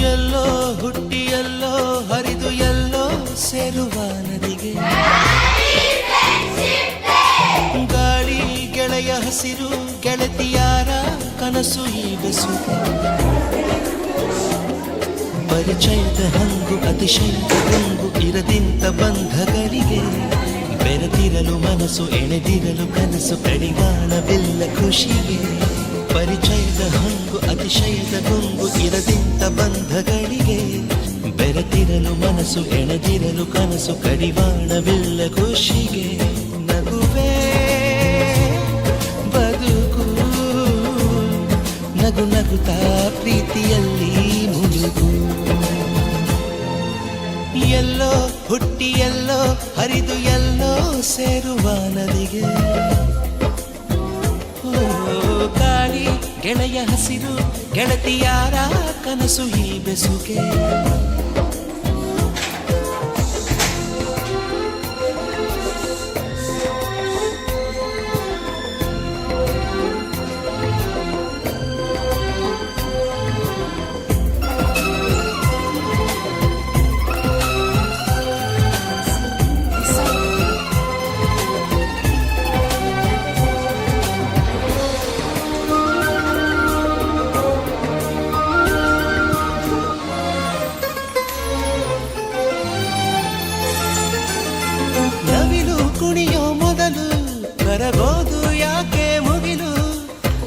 ಎಲ್ಲೋ ಹುಟ್ಟಿ ಎಲ್ಲೋ ಹರಿದು ಎಲ್ಲೋ ಸೇರುವ ನದಿಗೆ ಗಾಳಿ ಗೆಳೆಯ ಹಸಿರು ಗೆಳತಿಯಾರ ಕನಸು ಈ ಬೆಸುಗೆ ಪರಿಚಯದ ಹಂಗು ಅತಿಶಯದ ಗುಂಗು ಇರದಿಂತ ಬಂಧಗಳಿಗೆ ಬೆರೆತಿರಲು ಮನಸ್ಸು ಎಣೆದಿರಲು ಕನಸು ಕಡಿವಾಣವಿಲ್ಲ ಖುಷಿಗೆ ಪರಿಚಯದ ಹಂಗು ಅತಿಶಯದ ಗುಂಗು ಇರದಿಂತ ಬಂಧಗಳಿಗೆ ಬೆರೆತಿರಲು ಮನಸ್ಸು ಎಣೆದಿರಲು ಕನಸು ಕಡಿವಾಣವಿಲ್ಲ ಖುಷಿಗೆ ನಗುವೆ ಬದುಕು ನಗು ನಗುತ್ತಾ ಪ್ರೀತಿಯಲ್ಲಿ ಮುಳುಗು ಎಲ್ಲೋ ಹುಟ್ಟಿ ಎಲ್ಲೋ ಹರಿದು ಎಲ್ಲೋ ಸೇರುವ ನದಿಗೆ ಗಾಳಿ ಗೆಳೆಯ ಹಸಿರು ಗೆಳತಿಯಾರ ಕನಸು ಈ ಬೆಸುಗೆ ಕುಣಿಯೋ ಮೊದಲು ಕರಗೋದು ಯಾಕೆ ಮುಗಿಲು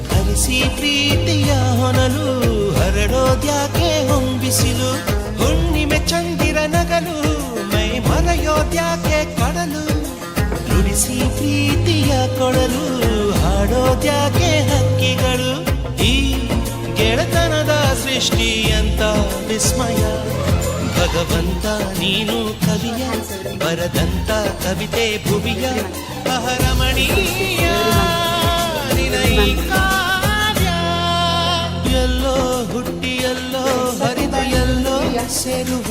ಹರಿಸಿ ಪ್ರೀತಿಯ ಹೊನಲು ಹರಡೋದ್ಯಾಕೆ ಹೊಂಬಿಸಿಲು ಹುಣ್ಣಿಮೆ ಚಂದಿರ ನಗಲು ಮೈ ಮರೆಯೋದ್ಯಾಕೆ ಕಡಲು ನುಡಿಸಿ ಪ್ರೀತಿಯ ಕೊಡಲು ಹಾಡೋದ್ಯಾಕೆ ಹಕ್ಕಿಗಳು ಈ ಗೆಳೆತನದ ಸೃಷ್ಟಿ ಅಂತ ವಿಸ್ಮಯ ಭಗವಂತ ನೀನು ಕವಿಯ ಬರದಂತ ಕವಿತೆ ಭುವಿಯ ಅಹರಮಣೀಯ ನಿನೈ ಕಾವ್ಯ ಎಲ್ಲೋ ಹುಟ್ಟಿ ಎಲ್ಲೋ ಹರಿದು ಎಲ್ಲೋ ಸೇರುವ